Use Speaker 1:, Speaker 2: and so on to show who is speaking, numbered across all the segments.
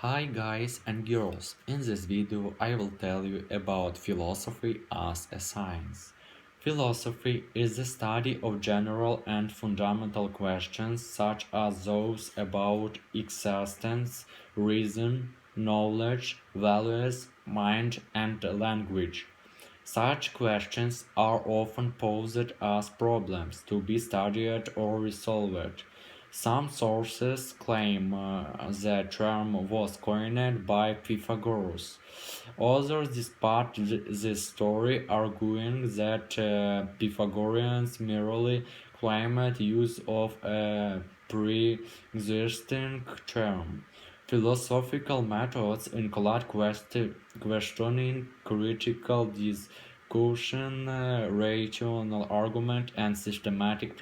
Speaker 1: Hi guys and girls, in this video I will tell you about philosophy as a science. Philosophy is the study of general and fundamental questions such as those about existence, reason, knowledge, values, mind and language. Such questions are often posed as problems to be studied or resolved. Some sources claim the term was coined by Pythagoras. Others dispute this story, arguing that Pythagoreans merely claimed use of a pre-existing term. Philosophical methods include questioning, critical discussion, rational argument, and systematic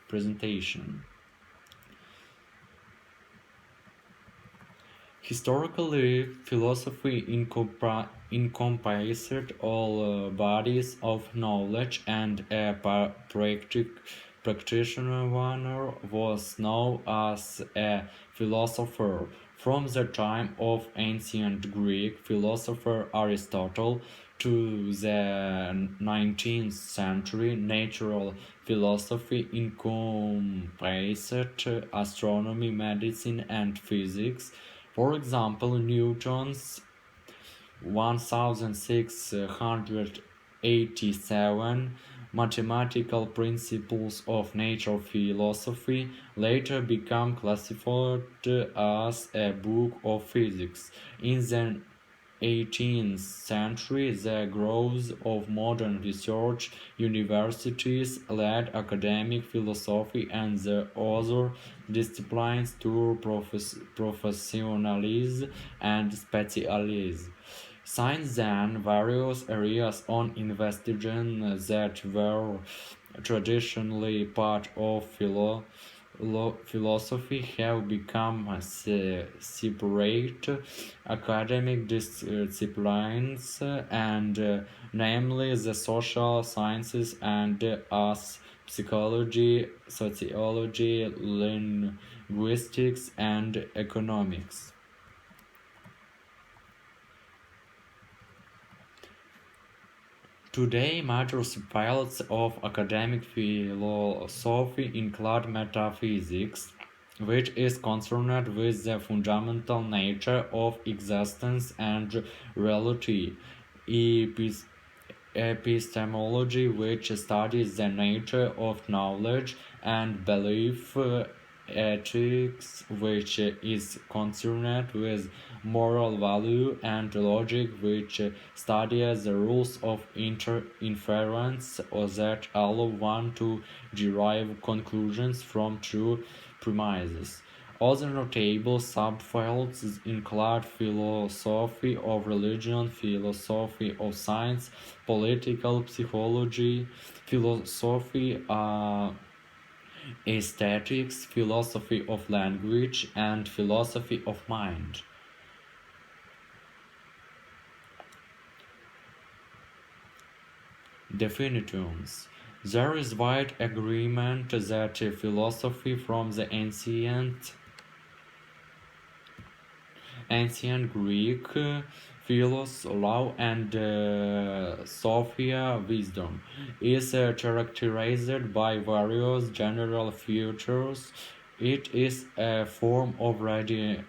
Speaker 1: presentation. Historically, philosophy encompassed all bodies of knowledge, and a practitioner was known as a philosopher. From the time of ancient Greek philosopher Aristotle to the 19th century, natural philosophy encompassed astronomy, medicine, and physics. For example, Newton's 1687 mathematical principles of nature philosophy later became classified as a book of physics. In the 18th century, the growth of modern research universities led academic philosophy and the other disciplines to professionalize and specialize. Since then, various areas of investigation that were traditionally part of philosophy have become separate academic disciplines, and namely the social sciences and as psychology, sociology, linguistics, and economics. Today, major fields of academic philosophy include metaphysics, which is concerned with the fundamental nature of existence and reality, epistemology, which studies the nature of knowledge and belief, ethics, which is concerned with moral value, and logic, which studies the rules of inference or that allow one to derive conclusions from true premises. Other notable subfields include philosophy of religion, philosophy of science, political psychology, philosophy aesthetics, philosophy of language, and philosophy of mind. Definitions. There is wide agreement that philosophy from the ancient Greek, philos, law, and sophia, wisdom, is characterized by various general features. It is a form of rational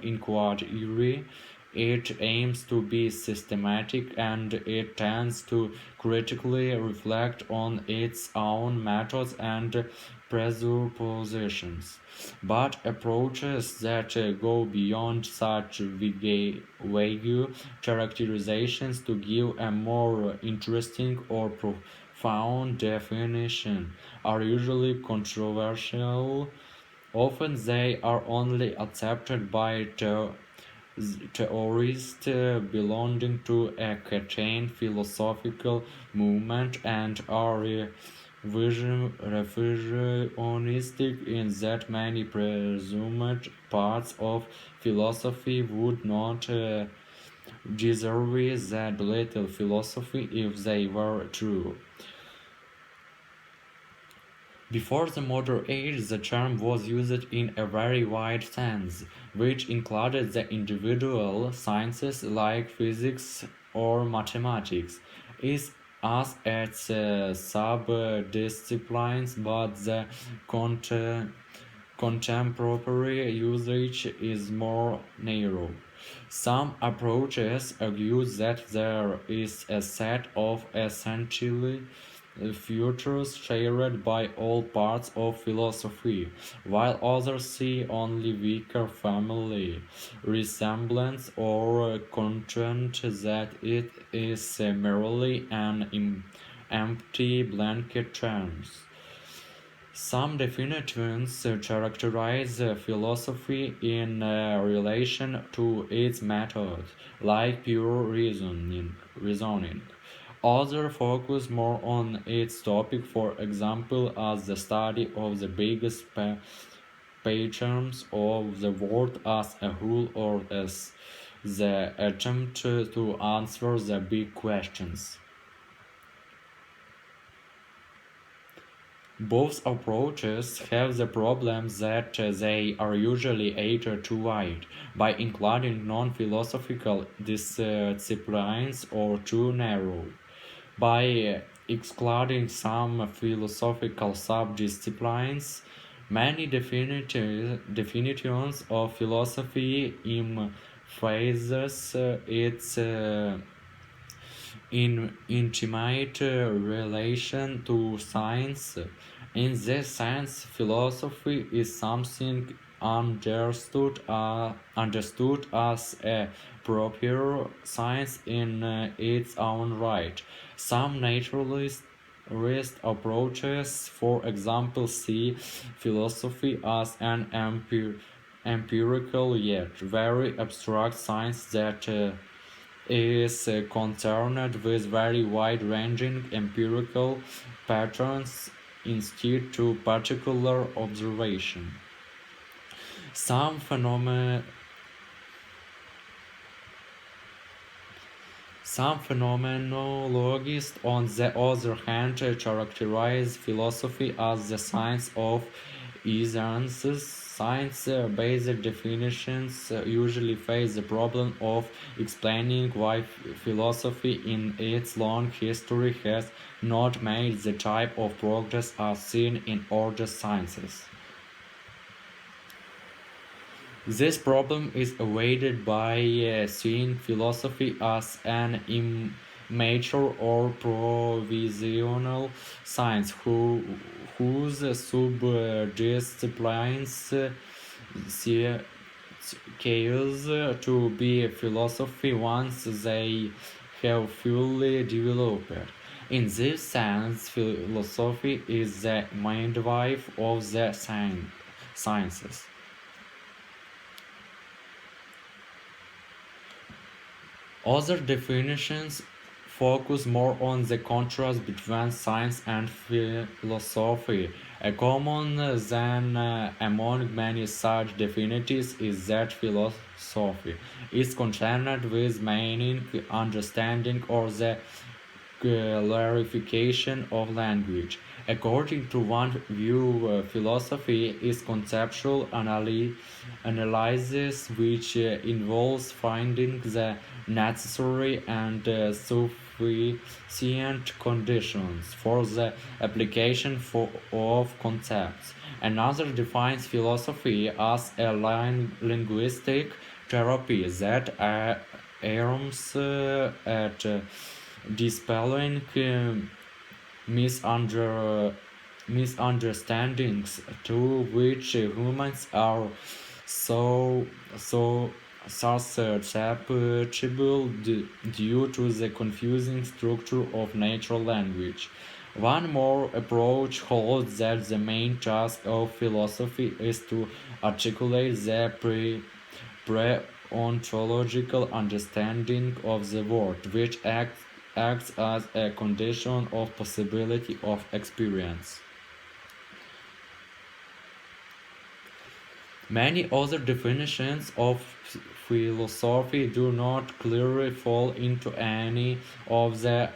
Speaker 1: inquiry. It aims to be systematic, and it tends to critically reflect on its own methods and presuppositions. But approaches that go beyond such vague characterizations to give a more interesting or profound definition are usually controversial. Often they are only accepted by theorists belonging to a certain philosophical movement and are revisionistic in that many presumed parts of philosophy would not deserve that little philosophy if they were true. Before the modern age, the term was used in a very wide sense, which included the individual sciences like physics or mathematics, is as its sub-disciplines, but the contemporary usage is more narrow. Some approaches argue that there is a set of essentially futures shared by all parts of philosophy, while others see only weaker family resemblance or content that it is merely an empty blanket term. Some definitions characterize philosophy in relation to its method, like pure reasoning. Others focus more on its topic, for example, as the study of the biggest patterns of the world as a whole, or as the attempt to answer the big questions. Both approaches have the problem that they are usually either too wide, by including non-philosophical disciplines, or too narrow, by excluding some philosophical sub-disciplines. Many definitions of philosophy emphasize its in intimate relation to science. In this sense, philosophy is something understood as a proper science in its own right. Some naturalist approaches, for example, see philosophy as an empirical yet very abstract science that is concerned with very wide-ranging empirical patterns instead to particular observation. Some phenomenologists, on the other hand, characterize philosophy as the science of essences. Science-based definitions usually face the problem of explaining why philosophy in its long history has not made the type of progress as seen in other sciences. This problem is evaded by seeing philosophy as an immature or provisional science whose sub-disciplines cease to be philosophy once they have fully developed. In this sense, philosophy is the midwife of the sciences. Other definitions focus more on the contrast between science and philosophy. A common then among many such definitions is that philosophy is concerned with meaning, understanding, or the clarification of language. According to one view, philosophy is conceptual analysis which involves finding the necessary and sufficient conditions for the application of concepts. Another defines philosophy as a linguistic therapy that aims at dispelling misunderstandings to which humans are so susceptible due to the confusing structure of natural language. One more approach holds that the main task of philosophy is to articulate the pre-ontological understanding of the world, which acts as a condition of possibility of experience. Many other definitions of philosophy do not clearly fall into any of the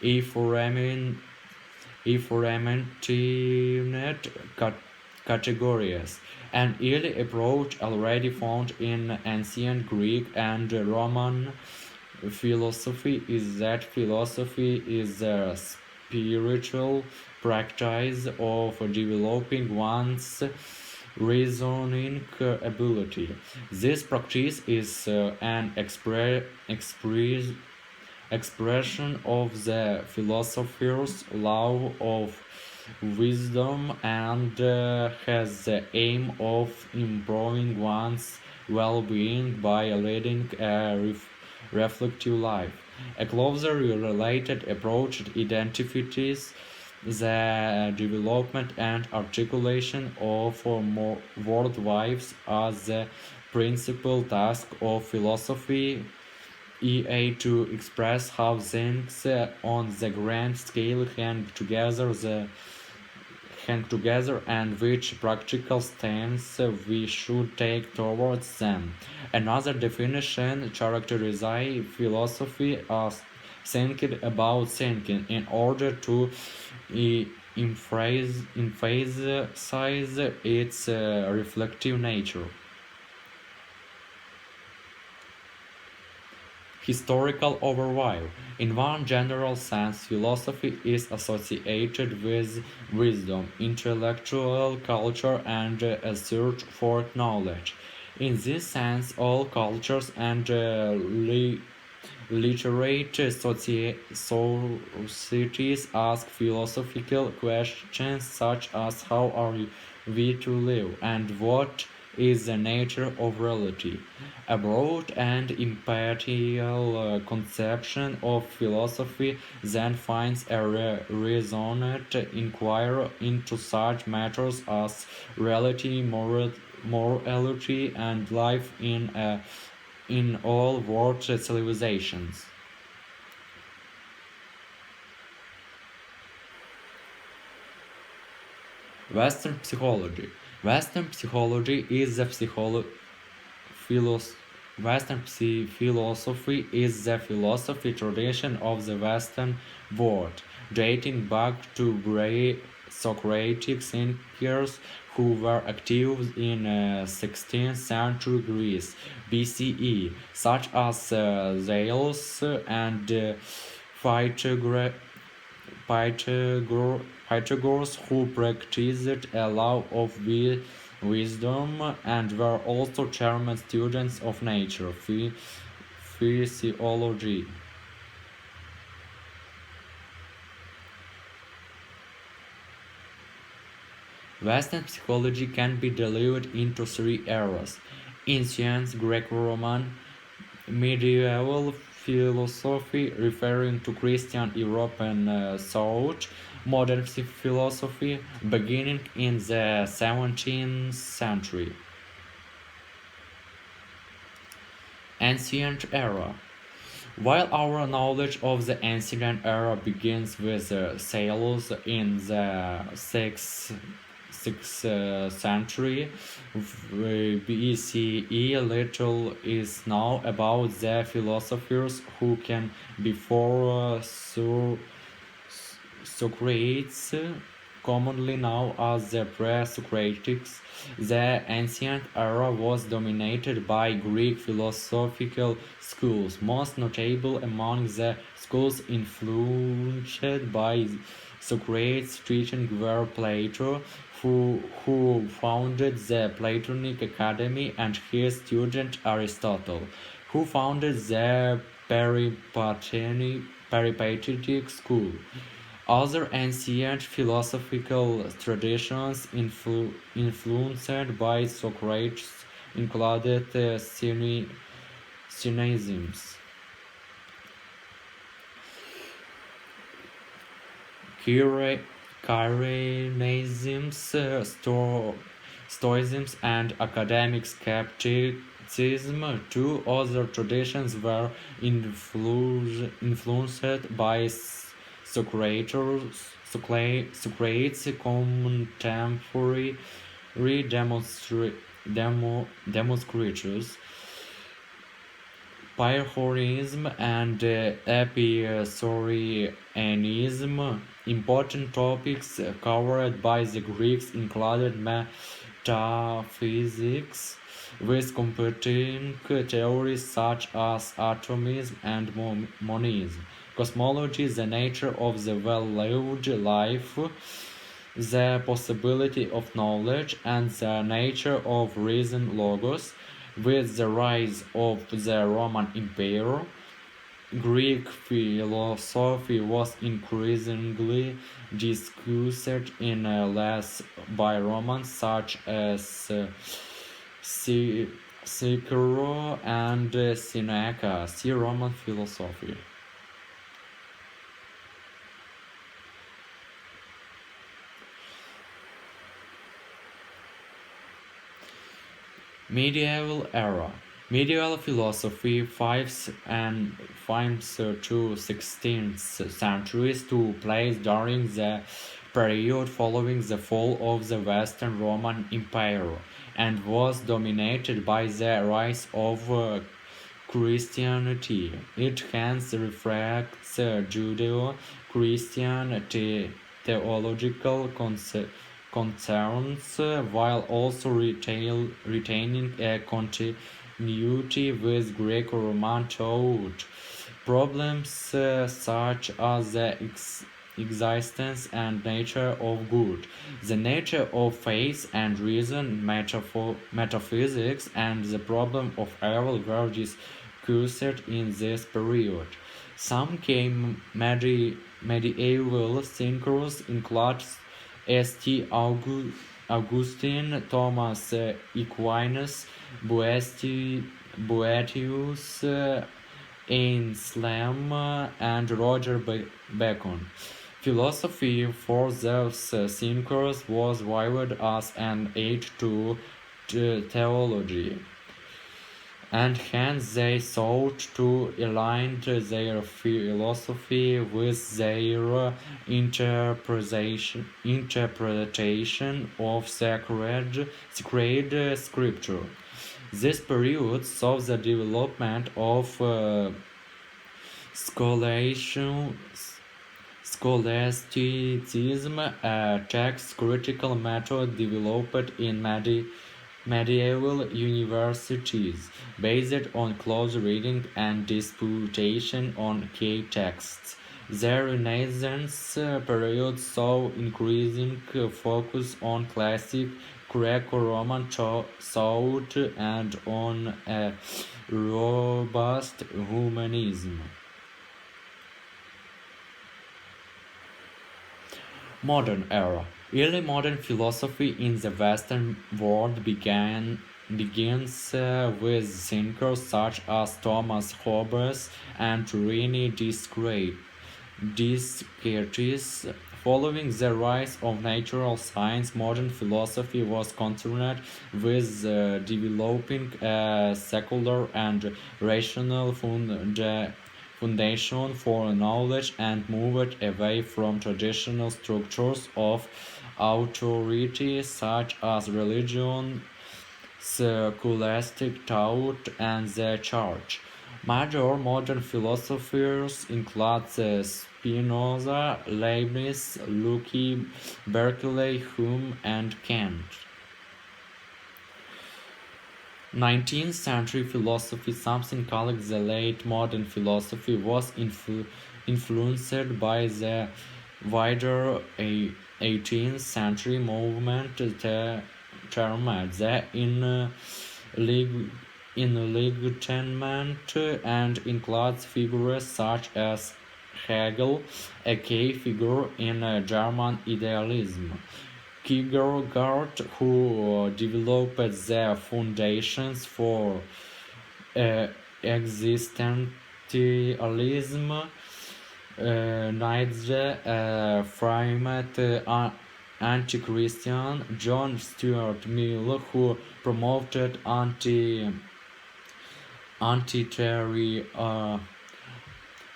Speaker 1: aforementioned effervescent categories. An early approach already found in ancient Greek and Roman philosophy is that philosophy is a spiritual practice of developing one's reasoning ability. This practice is an expression of the philosopher's law of wisdom and has the aim of improving one's well-being by leading a reflective life. A closer related approach identifies the development and articulation of more worldviews as the principal task of philosophy, e.a. to express how things on the grand scale hang together and which practical stance we should take towards them. Another definition characterizes philosophy as thinking about thinking in order to emphasize its reflective nature. Historical overview. In one general sense, philosophy is associated with wisdom, intellectual culture, and a search for knowledge. In this sense, all cultures and literate societies ask philosophical questions such as how are we to live and what is the nature of reality. A broad and imperial conception of philosophy then finds a resonant inquiry into such matters as reality, morality, and life in all world civilizations. Western psychology. Western psychology is the Western philosophy is the philosophy tradition of the Western world, dating back to great Socratic thinkers who were active in 16th century Greece BCE, such as Thales and Pythagoras, who practiced a law of wisdom and were also German students of nature physiology. Western psychology can be divided into three eras: ancient Greco-Roman, medieval philosophy referring to Christian European thought, modern philosophy beginning in the 17th century. Ancient era. While our knowledge of the ancient era begins with Thales in the 6th century BCE, little is now about the philosophers who came before Socrates, commonly known as the pre-Socratics. The ancient era was dominated by Greek philosophical schools. Most notable among the schools influenced by Socrates' teaching were Plato, who founded the Platonic Academy, and his student Aristotle, who founded the Peripatetic school. Other ancient philosophical traditions influenced by Socrates included cynicisms, Stoicism, and academic skepticism. Two other traditions were influenced by Socrates' contemporary Democritus, Pyrrhonism and Epicureanism. Important topics covered by the Greeks included metaphysics, with competing theories such as atomism and monism, cosmology, the nature of the well-lived life, the possibility of knowledge, and the nature of reason logos. With the rise of the Roman Empire, Greek philosophy was increasingly discussed in less by Romans such as Cicero and Seneca. See Roman philosophy. Medieval era. Medieval philosophy 5th to 16th centuries took place during the period following the fall of the Western Roman Empire and was dominated by the rise of Christianity. It hence reflects Judeo-Christian theological concerns while also retaining a continuity with Greco-Roman thought. Problems such as the existence and nature of good, the nature of faith and reason, metaphysics, and the problem of evil were discussed in this period. Some came medieval thinkers included St. Augustine, Thomas Aquinas, Boetius, Anselm, and Roger Bacon. Philosophy for those thinkers was viewed as an aid to theology, and hence they sought to align their philosophy with their interpretation of sacred scripture. This period saw the development of scholasticism, a text critical method developed in medieval universities, based on close reading and disputation on key texts. The Renaissance period saw increasing focus on classic Greco-Roman thought and on a robust humanism. Modern era. Early modern philosophy in the Western world begins with thinkers such as Thomas Hobbes and René Descartes. Following the rise of natural science, modern philosophy was concerned with developing a secular and rational foundation for knowledge and moved away from traditional structures of authority such as religion, scholastic thought, and the church. Major modern philosophers include Spinoza, Leibniz, Locke, Berkeley, Hume, and Kant. 19th century philosophy, something called the late modern philosophy, was influenced by the wider 18th century movement termed the Enlightenment and includes figures such as Hegel, a key figure in German idealism. Kierkegaard, who developed the foundations for existentialism, Nietzsche, framed anti-Christian, John Stuart Mill, who promoted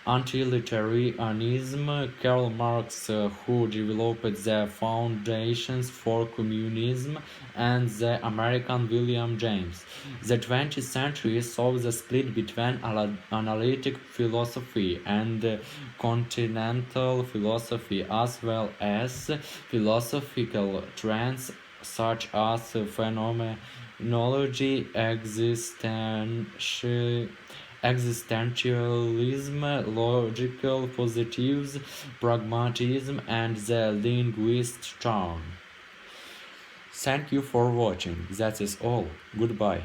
Speaker 1: anti-libertarianism, Karl Marx, who developed the foundations for communism, and the American William James. The 20th century saw the split between analytic philosophy and continental philosophy, as well as philosophical trends such as phenomenology, existentialism, logical positivism, pragmatism, and the linguist turn. Thank you for watching. That is all. Goodbye.